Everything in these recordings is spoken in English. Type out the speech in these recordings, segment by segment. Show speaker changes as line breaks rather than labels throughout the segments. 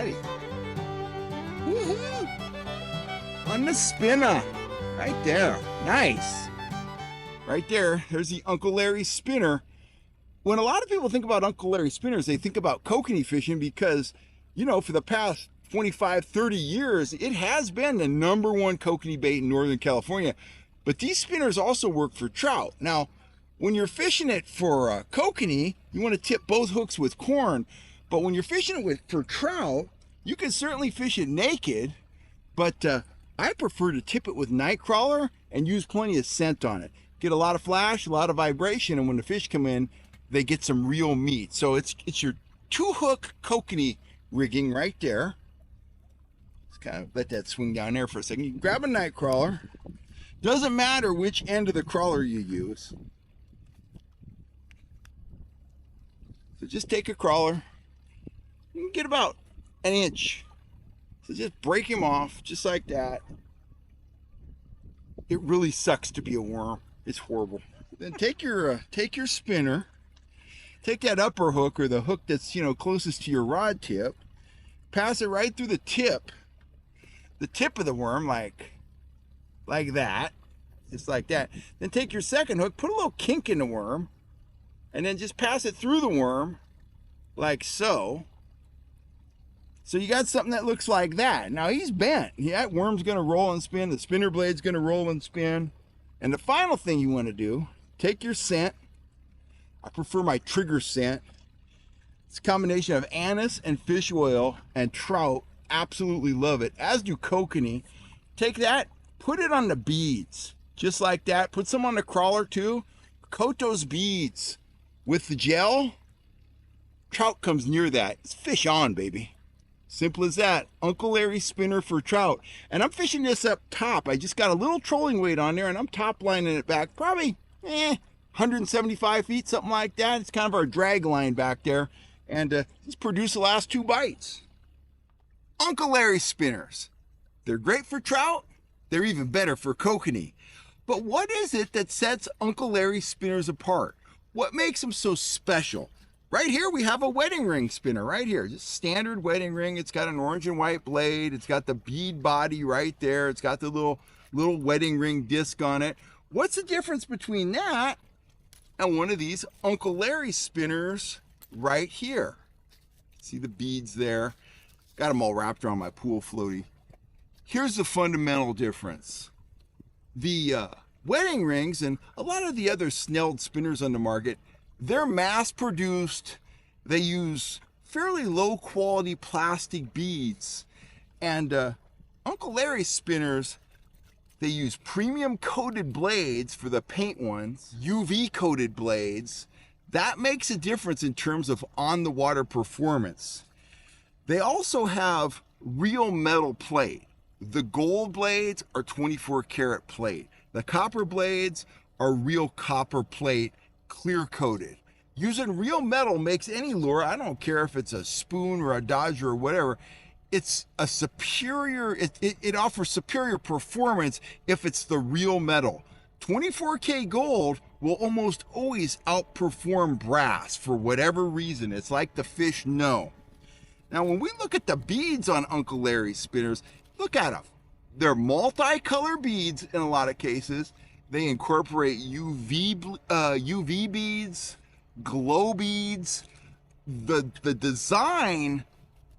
buddy. Woohoo! On the spinner. Right there. Nice. Right there. There's the Uncle Larry spinner. When a lot of people think about Uncle Larry spinners, they think about kokanee fishing because, you know, for the past 25, 30 years, it has been the #1 kokanee bait in Northern California. But these spinners also work for trout. Now, when you're fishing it for kokanee, you want to tip both hooks with corn. But when you're fishing it for trout, you can certainly fish it naked. But I prefer to tip it with nightcrawler and use plenty of scent on it. Get a lot of flash, a lot of vibration, and when the fish come in, they get some real meat. So it's your 2-hook kokanee rigging right there. Just kind of let that swing down there for a second. You can grab a nightcrawler. Doesn't matter which end of the crawler you use. So just take a crawler. You can get about an inch. So just break him off just like that. It really sucks to be a worm. It's horrible. Then take your spinner. Take that upper hook, or the hook that's, you know, closest to your rod tip. Pass it right through the tip of the worm, like that, just like that. Then take your second hook, put a little kink in the worm, and then just pass it through the worm, like so. So you got something that looks like that. Now he's bent. Yeah, that worm's gonna roll and spin. The spinner blade's gonna roll and spin. And the final thing you want to do, take your scent. I prefer my trigger scent. It's a combination of anise and fish oil, and trout absolutely love it, as do kokanee. Take that, put it on the beads, just like that. Put some on the crawler too. Coat those beads with the gel. Trout comes near that. It's fish on, baby. Simple as that. Uncle Larry spinner for trout. And I'm fishing this up top. I just got a little trolling weight on there, and I'm top lining it back probably 175 feet, something like that. It's kind of our drag line back there. And just produced the last 2 bites. Uncle Larry spinners. They're great for trout. They're even better for kokanee. But what is it that sets Uncle Larry spinners apart? What makes them so special? Right here we have a wedding ring spinner right here. Just standard wedding ring. It's got an orange and white blade. It's got the bead body right there. It's got the little wedding ring disc on it. What's the difference between that and one of these Uncle Larry spinners right here? See the beads there? Got them all wrapped around my pool floaty. Here's the fundamental difference. The wedding rings and a lot of the other snelled spinners on the market, they're mass produced. They use fairly low quality plastic beads. And Uncle Larry spinners, they use premium coated blades for the paint ones, UV coated blades. That makes a difference in terms of on the water performance. They also have real metal plate. The gold blades are 24 karat plate. The copper blades are real copper plate, clear coated. Using real metal makes any lure, I don't care if it's a spoon or a dodger or whatever, it's a superior, it offers superior performance if it's the real metal. 24K gold will almost always outperform brass for whatever reason. It's like the fish know. Now when we look at the beads on Uncle Larry spinners, look at them. They're multicolor beads in a lot of cases. They incorporate UV beads, glow beads. The design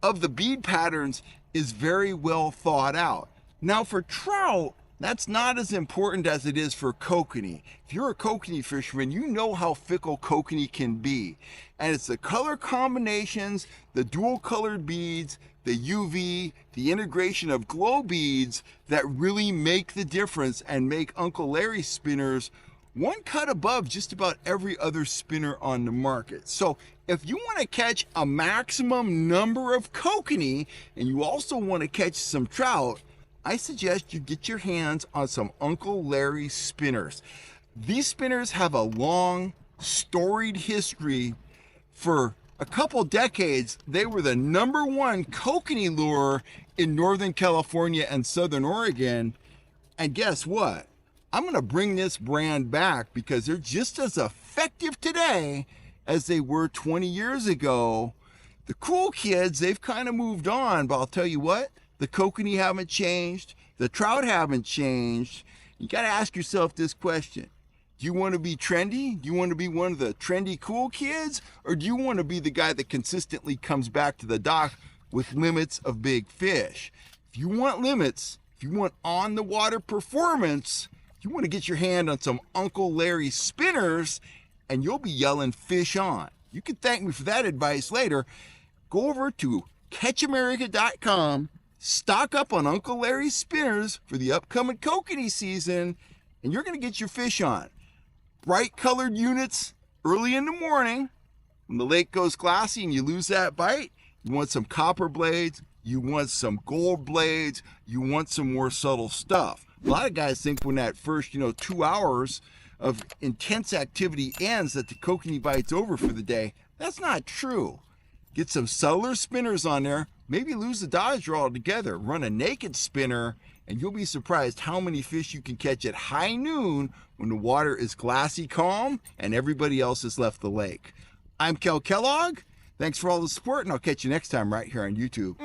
of the bead patterns is very well thought out. Now for trout, that's not as important as it is for kokanee. If you're a kokanee fisherman, you know how fickle kokanee can be. And it's the color combinations, the dual colored beads, the UV, the integration of glow beads that really make the difference and make Uncle Larry spinners one cut above just about every other spinner on the market. So if you want to catch a maximum number of kokanee and you also want to catch some trout, I suggest you get your hands on some Uncle Larry spinners. These spinners have a long, storied history. For a couple decades, they were the #1 kokanee lure in Northern California and Southern Oregon. And guess what? I'm going to bring this brand back because they're just as effective today as they were 20 years ago. The cool kids, they've kind of moved on, but I'll tell you what, the kokanee haven't changed, the trout haven't changed. You got to ask yourself this question. Do you want to be trendy? Do you want to be one of the trendy cool kids? Or do you want to be the guy that consistently comes back to the dock with limits of big fish? If you want limits, if you want on the water performance, you want to get your hand on some Uncle Larry spinners and you'll be yelling fish on. You can thank me for that advice later. Go over to catchamerica.com, stock up on Uncle Larry's spinners for the upcoming kokanee season, and you're going to get your fish on. Bright colored units early in the morning when the lake goes glassy and you lose that bite. You want some copper blades, you want some gold blades, you want some more subtle stuff. A lot of guys think when that first 2 hours of intense activity ends that the kokanee bite's over for the day. That's not true. Get some subtler spinners on there, maybe lose the dodge draw altogether, run a naked spinner, and you'll be surprised how many fish you can catch at high noon when the water is glassy calm and everybody else has left the lake. I'm Kel Kellogg. Thanks for all the support, and I'll catch you next time right here on YouTube.